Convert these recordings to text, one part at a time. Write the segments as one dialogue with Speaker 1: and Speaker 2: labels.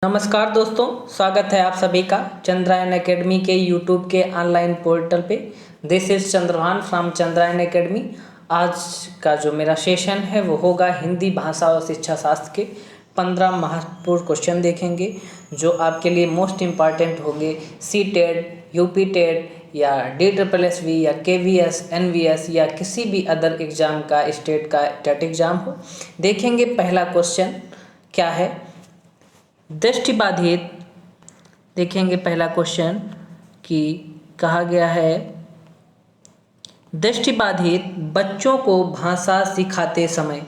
Speaker 1: नमस्कार दोस्तों, स्वागत है आप सभी का चंद्रायन एकेडमी के यूट्यूब के ऑनलाइन पोर्टल पे। This is Chandrabhan from Chandrayan academy. आज का जो मेरा सेशन है वो होगा हिंदी भाषा और शिक्षा शास्त्र के 15 महत्वपूर्ण क्वेश्चन देखेंगे जो आपके लिए मोस्ट इम्पॉर्टेंट होंगे। सी टेट, यूपी टेट या DSSS या KVS, NVS या किसी भी अदर एग्ज़ाम का स्टेट का टेट एग्ज़ाम हो। देखेंगे पहला क्वेश्चन क्या है। दृष्टिबाधित देखेंगे पहला क्वेश्चन कि कहा गया है दृष्टिबाधित बच्चों को भाषा सिखाते समय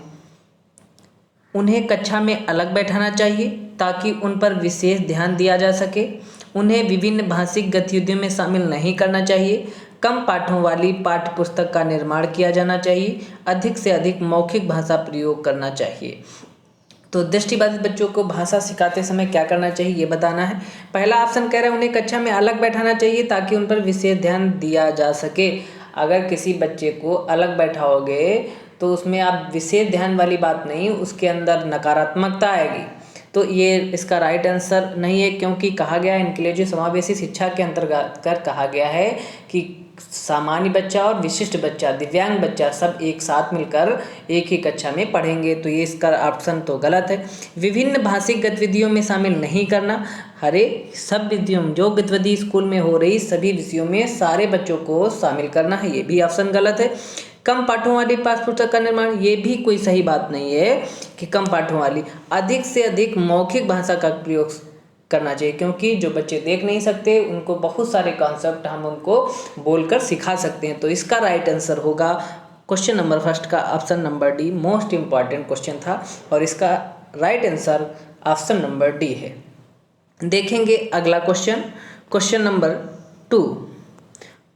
Speaker 1: उन्हें कक्षा में अलग बैठाना चाहिए ताकि उन पर विशेष ध्यान दिया जा सके। उन्हें विभिन्न भाषिक गतिविधियों में शामिल नहीं करना चाहिए। कम पाठों वाली पाठ्य पुस्तक का निर्माण किया जाना चाहिए। अधिक से अधिक मौखिक भाषा प्रयोग करना चाहिए। तो दृष्टिबाधित बच्चों को भाषा सिखाते समय क्या करना चाहिए ये बताना है। पहला ऑप्शन कह रहा है उन्हें कक्षा में अलग बैठाना चाहिए ताकि उन पर विशेष ध्यान दिया जा सके। अगर किसी बच्चे को अलग बैठाओगे तो उसमें आप विशेष ध्यान वाली बात नहीं, उसके अंदर नकारात्मकता आएगी। तो ये इसका राइट आंसर नहीं है, क्योंकि कहा गया है इनक्लूसिव समावेशी शिक्षा के अंतर्गत कर कहा गया है कि सामान्य बच्चा और विशिष्ट बच्चा, दिव्यांग बच्चा सब एक साथ मिलकर एक ही कक्षा में पढ़ेंगे। तो ये इसका ऑप्शन तो गलत है। विभिन्न भाषिक गतिविधियों में शामिल नहीं करना, हरे सब विषयों जो गतिविधि स्कूल में हो रही सभी विषयों में सारे बच्चों को शामिल करना है, ये भी ऑप्शन गलत है। कम पाठों वाली पाठ्य पुस्तक का निर्माण, ये भी कोई सही बात नहीं है कि कम पाठों वाली। अधिक से अधिक मौखिक भाषा का प्रयोग करना चाहिए, क्योंकि जो बच्चे देख नहीं सकते उनको बहुत सारे कॉन्सेप्ट हम उनको बोलकर सिखा सकते हैं। तो इसका राइट आंसर होगा क्वेश्चन नंबर फर्स्ट का option number D. Most important question था और इसका right answer option number D है। देखेंगे अगला question, question number two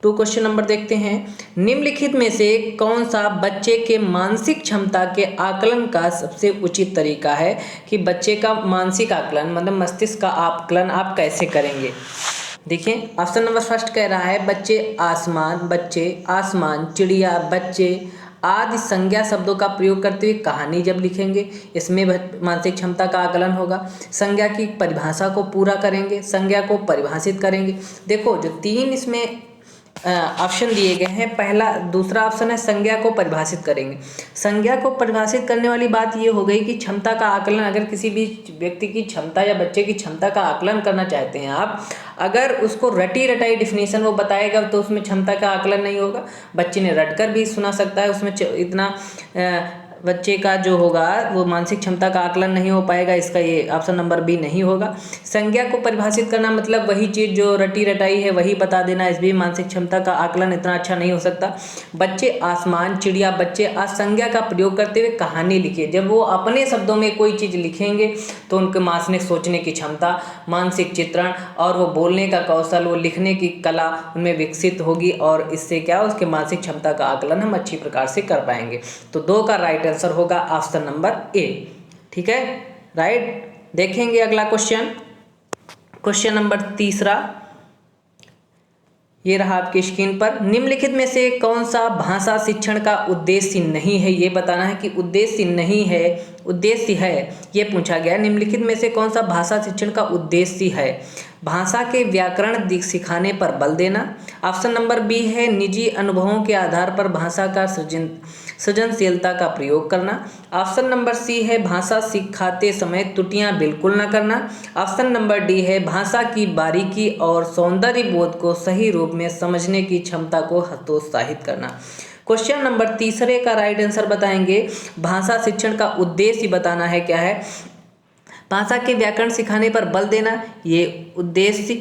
Speaker 1: question number देखते हैं। निम्नलिखित में से कौन सा बच्चे के मानसिक क्षमता के आकलन का सबसे उचित तरीका है कि बच्चे का मानसिक आकलन मतलब मस्तिष्क का आकलन आप कैसे करेंगे। देखिए ऑप्शन नंबर फर्स्ट कह रहा है बच्चे आसमान, चिड़िया, बच्चे आदि संज्ञा शब्दों का प्रयोग करते हुए कहानी जब लिखेंगे, इसमें मानसिक क्षमता का आकलन होगा। संज्ञा की परिभाषा को पूरा करेंगे, संज्ञा को परिभाषित करेंगे। देखो जो तीन इसमें ऑप्शन दिए गए हैं, पहला दूसरा ऑप्शन है संज्ञा को परिभाषित करेंगे। संज्ञा को परिभाषित करने वाली बात ये हो गई कि क्षमता का आकलन, अगर किसी भी व्यक्ति की क्षमता या बच्चे की क्षमता का आकलन करना चाहते हैं आप, अगर उसको रटी रटाई डिफिनेशन वो बताएगा तो उसमें क्षमता का आकलन नहीं होगा। बच्चे ने रटकर भी सुना सकता है, उसमें इतना बच्चे का जो होगा वो मानसिक क्षमता का आकलन नहीं हो पाएगा। इसका ये ऑप्शन नंबर बी नहीं होगा। संज्ञा को परिभाषित करना मतलब वही चीज़ जो रटी रटाई है वही बता देना, इस भी मानसिक क्षमता का आकलन इतना अच्छा नहीं हो सकता। बच्चे आसमान, चिड़िया, बच्चे आज संज्ञा का प्रयोग करते हुए कहानी लिखे। जब वो अपने शब्दों में कोई चीज़ लिखेंगे तो उनके मानसिक सोचने की क्षमता, मानसिक चित्रण और वो बोलने का कौशल, वो लिखने की कला उनमें विकसित होगी और इससे क्या उसके मानसिक क्षमता का आकलन हम अच्छी प्रकार से कर पाएंगे। तो दो का राइट आंसर होगा ऑप्शन नंबर ए। ठीक है, राइट। देखेंगे अगला क्वेश्चन, क्वेश्चन नंबर तीसरा, ये रहा आपकी स्क्रीन पर। निम्नलिखित में से कौन सा भाषा शिक्षण का उद्देश्य नहीं है, ये बताना है कि उद्देश्य नहीं है, उद्देश्य है, ये पूछा गया। निम्नलिखित में से कौन सा भाषा शिक्षण का उद्देश्य है। भाषा के व्याकरण सिखाने पर बल देना। ऑप्शन नंबर बी है निजी अनुभवों के आधार पर भाषा का सृजनशीलता का प्रयोग करना। ऑप्शन नंबर सी है भाषा सिखाते समय त्रुटियां बिल्कुल न करना। ऑप्शन नंबर डी है भाषा की बारीकी और सौंदर्य बोध को सही रूप में समझने की क्षमता को हतोत्साहित करना। क्वेश्चन नंबर तीसरे का राइट आंसर बताएंगे। भाषा शिक्षण का उद्देश्य बताना है क्या है। भाषा के व्याकरण सिखाने पर बल देना, ये उद्देश्य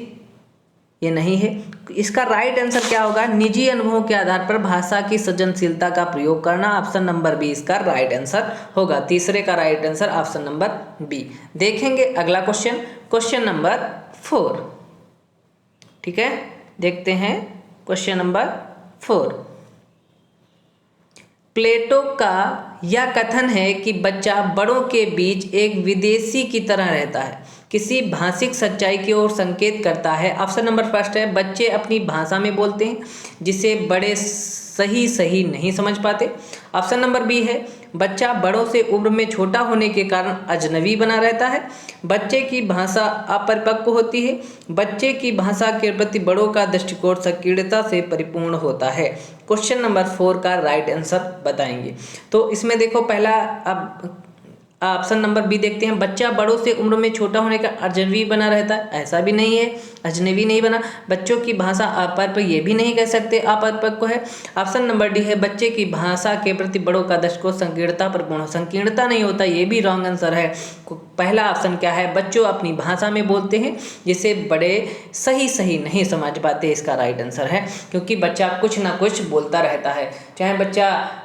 Speaker 1: ये नहीं है। इसका राइट आंसर क्या होगा, निजी अनुभवों के आधार पर भाषा की सृजनशीलता का प्रयोग करना। ऑप्शन नंबर बी इसका राइट आंसर होगा। तीसरे का right answer option number B. देखेंगे अगला क्वेश्चन, क्वेश्चन नंबर 4। ठीक है, देखते हैं क्वेश्चन नंबर 4। प्लेटो का यह कथन है कि बच्चा बड़ों के बीच एक विदेशी की तरह रहता है, किसी भाषिक सच्चाई की ओर संकेत करता है। ऑप्शन नंबर फर्स्ट है बच्चे अपनी भाषा में बोलते हैं जिसे बड़े सही सही नहीं समझ पाते। ऑप्शन नंबर बी है बच्चा बड़ों से उम्र में छोटा होने के कारण अजनबी बना रहता है। बच्चे की भाषा अपरिपक्व होती है। बच्चे की भाषा के प्रति बड़ों का दृष्टिकोण संकीर्णता से परिपूर्ण होता है। क्वेश्चन नंबर 4 का राइट आंसर बताएंगे। तो इसमें देखो पहला अब ऑप्शन नंबर बी देखते हैं, बच्चा बड़ों से उम्र में छोटा होने का अजनबी बना रहता है, ऐसा भी नहीं है, अजनबी नहीं बना। बच्चों की भाषा अपरिपक्व, ये भी नहीं कह सकते अपरिपक्व है। ऑप्शन नंबर डी है बच्चे की भाषा के प्रति बड़ों का दृष्टिकोण संकीर्णता परिपूर्ण, संकीर्णता नहीं होता, ये भी रॉन्ग आंसर है। पहला ऑप्शन क्या है, बच्चों अपनी भाषा में बोलते हैं जिसे बड़े सही सही नहीं समझ पाते, इसका राइट आंसर है, क्योंकि बच्चा कुछ ना कुछ बोलता रहता है, चाहे बच्चा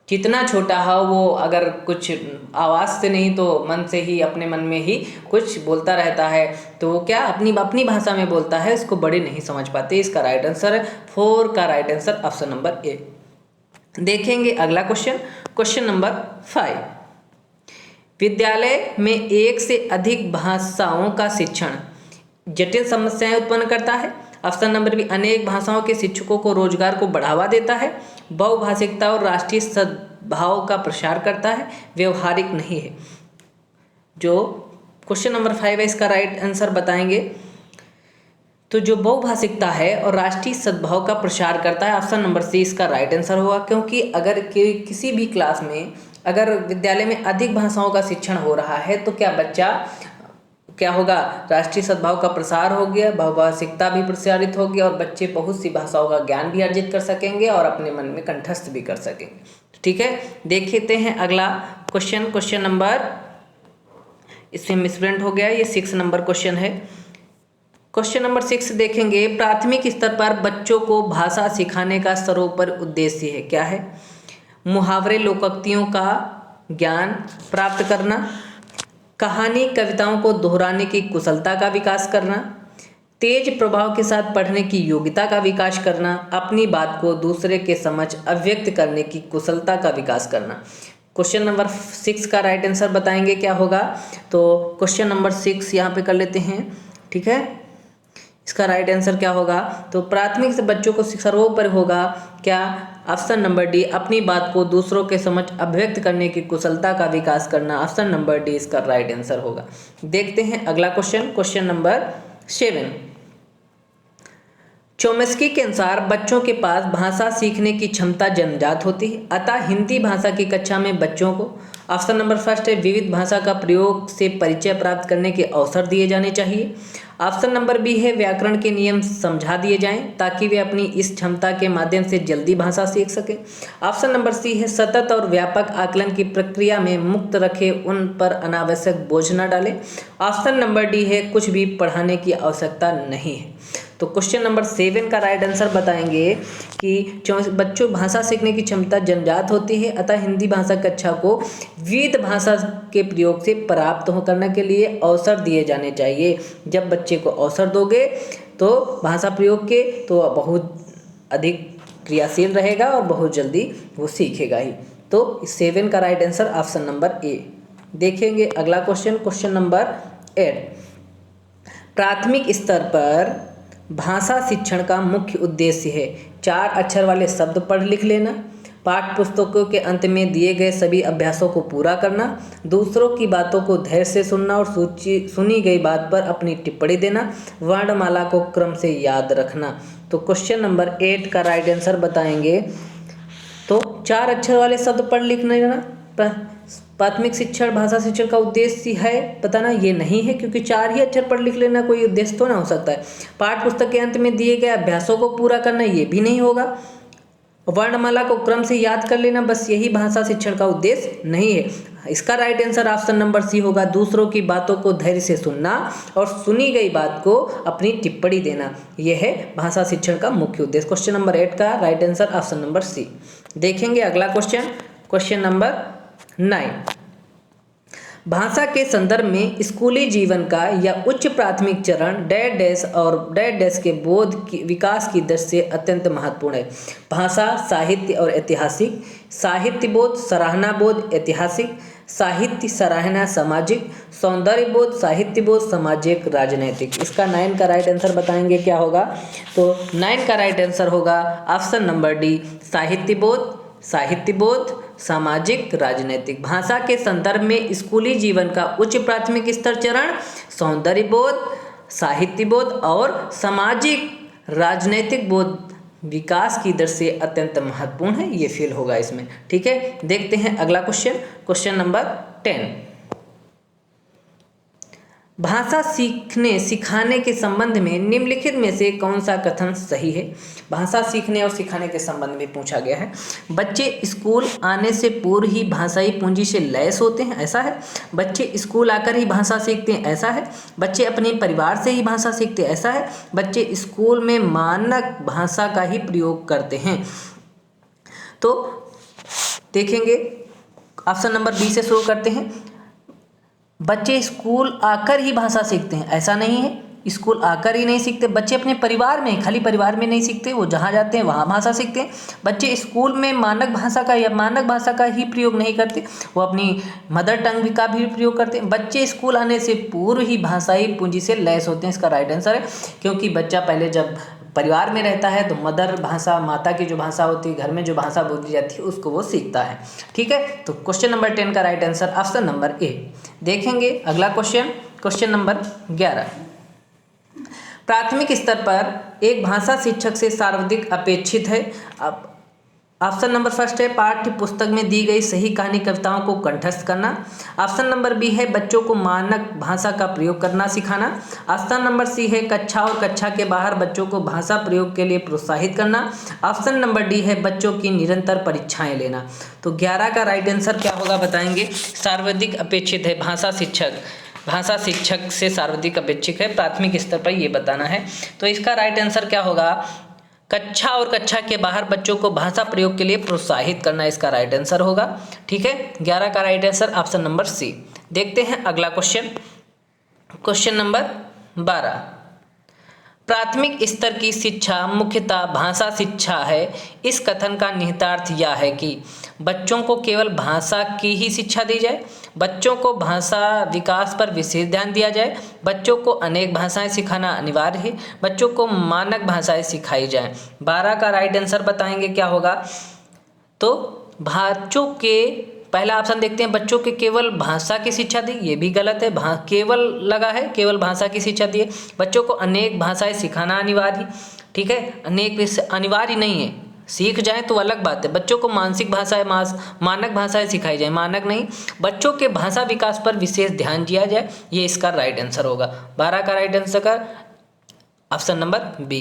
Speaker 1: कितना छोटा हो, वो अगर कुछ आवाज़ से नहीं तो मन से ही, अपने मन में ही कुछ बोलता रहता है, तो वो क्या अपनी भाषा में बोलता है, इसको बड़े नहीं समझ पाते। इसका राइट आंसर है 4 का right answer option number A. देखेंगे अगला क्वेश्चन, क्वेश्चन नंबर 5। विद्यालय में एक से अधिक भाषाओं का शिक्षण जटिल समस्याएं उत्पन्न करता है। ऑप्शन नंबर बी अनेक भाषाओं के शिक्षकों को रोजगार को बढ़ावा देता है। बहुभाषिकता और राष्ट्रीय सद्भाव का प्रसार करता है। व्यवहारिक नहीं है। जो क्वेश्चन नंबर 5 है इसका राइट आंसर बताएंगे। तो जो बहुभाषिकता है और राष्ट्रीय सद्भाव का प्रसार करता है, ऑप्शन नंबर सी इसका राइट आंसर होगा, क्योंकि अगर किसी भी क्लास में अगर विद्यालय में अधिक भाषाओं का शिक्षण हो रहा है तो क्या होगा, राष्ट्रीय सद्भाव का प्रसार हो गया, बहुभाषिकता भी प्रसारित होगी और बच्चे बहुत सी भाषाओं का ज्ञान भी अर्जित कर सकेंगे और अपने मन में कंठस्थ भी कर सकेंगे। ठीक है, देखते हैं अगला क्वेश्चन, क्वेश्चन नंबर, इसमें मिसप्रिंट हो गया, ये 6 नंबर क्वेश्चन है। क्वेश्चन नंबर 6 देखेंगे, प्राथमिक स्तर पर बच्चों को भाषा सिखाने का सर्वोपरि उद्देश्य है, क्या है? मुहावरे लोकोक्तियों का ज्ञान प्राप्त करना, कहानी कविताओं को दोहराने की कुशलता का विकास करना, तेज प्रभाव के साथ पढ़ने की योग्यता का विकास करना, अपनी बात को दूसरे के समक्ष अभिव्यक्त करने की कुशलता का विकास करना। क्वेश्चन नंबर 6 का राइट आंसर बताएंगे क्या होगा। तो क्वेश्चन नंबर 6 यहाँ पे कर लेते हैं, ठीक है, इसका राइट आंसर क्या होगा। तो प्राथमिक से बच्चों को सर्वोपरि होगा क्या, ऑप्शन नंबर डी अपनी बात को दूसरों के समक्ष अभिव्यक्त करने की कुशलता का विकास करना, ऑप्शन नंबर डी इसका राइट आंसर होगा। देखते हैं अगला क्वेश्चन, क्वेश्चन नंबर 7। चोम्स्की के अनुसार बच्चों के पास भाषा सीखने की क्षमता जन्मजात होती है, अतः हिंदी भाषा की कक्षा में बच्चों को, ऑप्शन नंबर फर्स्ट है, विविध भाषा का प्रयोग से परिचय प्राप्त करने के अवसर दिए जाने चाहिए। ऑप्शन नंबर बी है, व्याकरण के नियम समझा दिए जाएं ताकि वे अपनी इस क्षमता के माध्यम से जल्दी भाषा सीख सकें। ऑप्शन नंबर सी है, सतत और व्यापक आकलन की प्रक्रिया में मुक्त रखे, उन पर अनावश्यक बोझ न डालें। ऑप्शन नंबर डी है, कुछ भी पढ़ाने की आवश्यकता नहीं है। तो क्वेश्चन नंबर 7 का राइट आंसर बताएंगे कि बच्चों भाषा सीखने की क्षमता जन्मजात होती है, अतः हिंदी भाषा कक्षा को विविध भाषा के प्रयोग से प्राप्त करने के लिए अवसर दिए जाने चाहिए। जब बच्चे को अवसर दोगे तो भाषा प्रयोग के, तो बहुत अधिक क्रियाशील रहेगा और बहुत जल्दी वो सीखेगा ही। तो 7 का right answer option number A. देखेंगे अगला क्वेश्चन, क्वेश्चन नंबर 8। प्राथमिक स्तर पर भाषा शिक्षण का मुख्य उद्देश्य है 4 अक्षर वाले शब्द पढ़ लिख लेना, पाठ्य पुस्तकों के अंत में दिए गए सभी अभ्यासों को पूरा करना, दूसरों की बातों को धैर्य से सुनना और सुनी गई बात पर अपनी टिप्पणी देना, वर्णमाला को क्रम से याद रखना। तो क्वेश्चन नंबर 8 का राइट आंसर बताएंगे। तो 4 अक्षर वाले शब्द पढ़ लिख लेना प्राथमिक शिक्षण भाषा शिक्षण का उद्देश्य है बताना, ये नहीं है, क्योंकि 4 ही अक्षर पढ़ लिख लेना कोई उद्देश्य तो ना हो सकता है। पाठ्य पुस्तक के अंत में दिए गए अभ्यासों को पूरा करना, ये भी नहीं होगा। वर्णमाला को क्रम से याद कर लेना, बस यही भाषा शिक्षण का उद्देश्य नहीं है। इसका right answer option number C होगा, दूसरों की बातों को धैर्य से सुनना और सुनी गई बात को अपनी टिप्पणी देना, यह है भाषा शिक्षण का मुख्य उद्देश्य। क्वेश्चन नंबर 8 का right answer option number C. देखेंगे अगला क्वेश्चन, क्वेश्चन नंबर 9। भाषा के संदर्भ में स्कूली जीवन का या उच्च प्राथमिक चरण डैश डैश और डैश डैश के बोध की विकास की दृष्टि से अत्यंत महत्वपूर्ण है। भाषा, साहित्य और ऐतिहासिक, साहित्य बोध, सराहना बोध, ऐतिहासिक, साहित्य, सराहना, सामाजिक, सौंदर्य बोध, साहित्य बोध, सामाजिक, राजनैतिक। इसका 9 का राइट आंसर बताएंगे क्या होगा। तो 9 का राइट आंसर होगा ऑप्शन नंबर डी, साहित्य बोध, साहित्य बोध, सामाजिक, राजनैतिक। भाषा के संदर्भ में स्कूली जीवन का उच्च प्राथमिक स्तर चरण सौंदर्य बोध, साहित्य बोध और सामाजिक राजनैतिक बोध विकास की दर से अत्यंत महत्वपूर्ण है। ये फेल होगा इसमें। ठीक है, देखते हैं अगला क्वेश्चन, क्वेश्चन नंबर 10। भाषा सीखने सिखाने के संबंध में निम्नलिखित में से कौन सा कथन सही है। भाषा सीखने और सिखाने के संबंध में पूछा गया है। बच्चे स्कूल आने से पूर्व ही भाषाई पूंजी से लैस होते हैं, ऐसा है। बच्चे स्कूल आकर ही भाषा सीखते हैं, ऐसा है। बच्चे अपने परिवार से ही भाषा सीखते हैं, ऐसा है। बच्चे स्कूल में मानक भाषा का ही प्रयोग करते हैं। तो देखेंगे ऑप्शन नंबर बी से शुरू करते हैं। बच्चे स्कूल आकर ही भाषा सीखते हैं, ऐसा नहीं है। स्कूल आकर ही नहीं सीखते, बच्चे अपने परिवार में, खाली परिवार में नहीं सीखते, वो जहाँ जाते हैं वहाँ भाषा सीखते हैं। बच्चे स्कूल में मानक भाषा का या मानक भाषा का ही प्रयोग नहीं करते, वो अपनी मदर टंग का भी प्रयोग करते हैं। बच्चे स्कूल आने से पूर्व ही भाषाई पूंजी से लैस होते हैं, इसका राइट आंसर है। क्योंकि बच्चा पहले जब परिवार में रहता है तो मदर भाषा, माता की जो भाषा होती है, घर में जो भाषा बोली जाती है, उसको वो सीखता है। ठीक है, तो क्वेश्चन नंबर 10 का right answer option number A. देखेंगे अगला क्वेश्चन, क्वेश्चन नंबर 11। प्राथमिक स्तर पर एक भाषा शिक्षक से सर्वाधिक अपेक्षित है। अब ऑप्शन नंबर फर्स्ट है पाठ्य पुस्तक में दी गई सही कहानी कविताओं को कंठस्थ करना। ऑप्शन नंबर बी है बच्चों को मानक भाषा का प्रयोग करना सिखाना। ऑप्शन नंबर सी है कक्षा और कक्षा के बाहर बच्चों को भाषा प्रयोग के लिए प्रोत्साहित करना। ऑप्शन नंबर डी है बच्चों की निरंतर परीक्षाएं लेना। तो 11 का राइट आंसर क्या होगा बताएंगे। सर्वाधिक अपेक्षित है भाषा शिक्षक से सर्वाधिक अपेक्षित है, प्राथमिक स्तर पर ये बताना है। तो इसका राइट आंसर क्या होगा, कक्षा और कक्षा के बाहर बच्चों को भाषा प्रयोग के लिए प्रोत्साहित करना, इसका राइट आंसर होगा। ठीक है, 11 का right answer option number C. देखते हैं अगला क्वेश्चन, क्वेश्चन नंबर 12। प्राथमिक स्तर की शिक्षा मुख्यतः भाषा शिक्षा है। इस कथन का निहितार्थ यह है कि बच्चों को केवल भाषा की ही शिक्षा दी जाए, बच्चों को भाषा विकास पर विशेष ध्यान दिया जाए, बच्चों को अनेक भाषाएं सिखाना अनिवार्य है, बच्चों को मानक भाषाएं सिखाई जाएं। 12 का राइट आंसर बताएंगे क्या होगा। तो बच्चों के पहला ऑप्शन देखते हैं, बच्चों के केवल भाषा की शिक्षा दी, ये भी गलत है। केवल लगा है, केवल भाषा की शिक्षा दी है। बच्चों को अनेक भाषाएं सिखाना अनिवार्य, ठीक है, अनेक अनिवार्य नहीं है, सीख जाएं तो अलग बात है। बच्चों को मानसिक भाषाएं मानक भाषाएं सिखाई जाए, मानक नहीं। बच्चों के भाषा विकास पर विशेष ध्यान दिया जाए, ये इसका राइट आंसर होगा। 12 का राइट आंसर का ऑप्शन नंबर बी।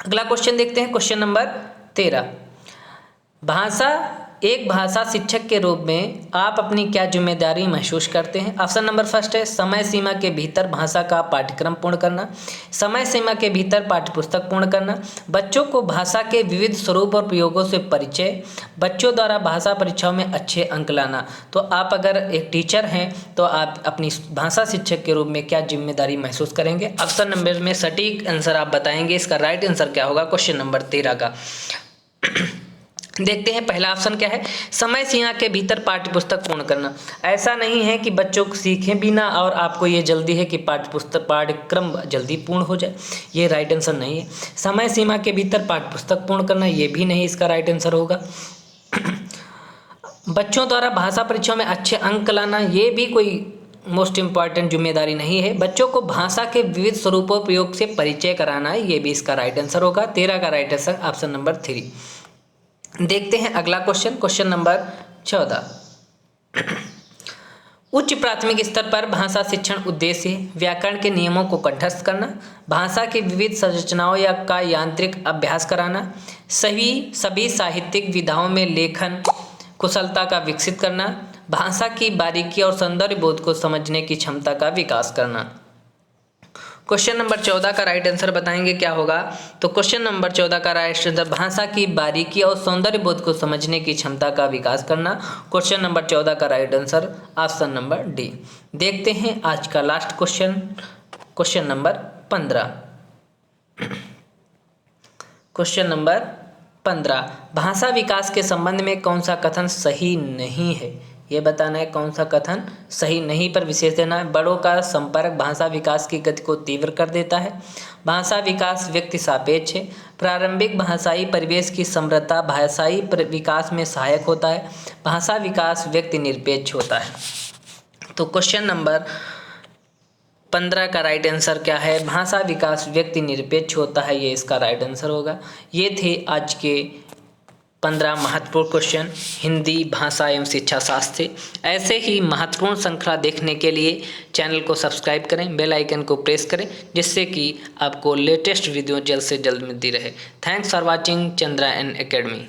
Speaker 1: अगला क्वेश्चन देखते हैं, क्वेश्चन नंबर 13। एक भाषा शिक्षक के रूप में आप अपनी क्या जिम्मेदारी महसूस करते हैं। ऑप्शन नंबर फर्स्ट है समय सीमा के भीतर भाषा का पाठ्यक्रम पूर्ण करना, समय सीमा के भीतर पाठ्यपुस्तक पूर्ण करना, बच्चों को भाषा के विविध स्वरूप और प्रयोगों से परिचय, बच्चों द्वारा भाषा परीक्षाओं में अच्छे अंक लाना। तो आप अगर एक टीचर हैं तो आप अपनी भाषा शिक्षक के रूप में क्या जिम्मेदारी महसूस करेंगे। ऑप्शन नंबर में सटीक आंसर आप बताएंगे, इसका राइट आंसर क्या होगा क्वेश्चन नंबर 13 का। देखते हैं पहला ऑप्शन क्या है, समय सीमा के भीतर पाठ्यपुस्तक पूर्ण करना। ऐसा नहीं है कि बच्चों को सीखें बिना और आपको ये जल्दी है कि पाठ्यक्रम जल्दी पूर्ण हो जाए, ये राइट आंसर नहीं है। समय सीमा के भीतर पाठ्यपुस्तक पूर्ण करना, ये भी नहीं इसका राइट आंसर होगा। बच्चों द्वारा भाषा परीक्षाओं में अच्छे अंक लाना, ये भी कोई मोस्ट इम्पॉर्टेंट जिम्मेदारी नहीं है। बच्चों को भाषा के विविध स्वरूपों प्रयोग से परिचय कराना, ये भी इसका राइट आंसर होगा। 13 का राइट आंसर ऑप्शन नंबर 3। देखते हैं अगला क्वेश्चन, क्वेश्चन नंबर 14। उच्च प्राथमिक स्तर पर भाषा शिक्षण उद्देश्य व्याकरण के नियमों को कंठस्थ करना, भाषा की विविध संरचनाओं या का यांत्रिक अभ्यास कराना, सभी साहित्यिक विधाओं में लेखन कुशलता का विकसित करना, भाषा की बारीकी और सौंदर्य बोध को समझने की क्षमता का विकास करना। क्वेश्चन नंबर 14 का राइट आंसर बताएंगे क्या होगा। तो क्वेश्चन नंबर 14 का राइट आंसर भाषा की बारीकी और सौंदर्य बोध को समझने की क्षमता का विकास करना। क्वेश्चन नंबर 14 का right answer option number D. देखते हैं आज का last question, question number 15। Question number 15, भाषा विकास के संबंध में कौन सा कथन सही नहीं है। ये बताना है कौन सा कथन सही नहीं पर विशेष देना है। बड़ों का संपर्क भाषा विकास की गति को तीव्र कर देता है। भाषा विकास व्यक्ति सापेक्ष है। प्रारंभिक भाषाई परिवेश की समृद्धता भाषाई विकास में सहायक होता है। भाषा विकास व्यक्ति निरपेक्ष होता है। तो क्वेश्चन नंबर 15 का राइट आंसर क्या है? भाषा विकास व्यक्ति निरपेक्ष होता है, ये इसका राइट आंसर होगा। ये थे आज के 15 महत्वपूर्ण क्वेश्चन हिंदी भाषा एवं शिक्षा शास्त्र से। ऐसे ही महत्वपूर्ण श्रृंखला देखने के लिए चैनल को सब्सक्राइब करें, बेल आइकन को प्रेस करें, जिससे कि आपको लेटेस्ट वीडियो जल्द से जल्द मिलती रहे। Thanks for watching Chandrayan academy.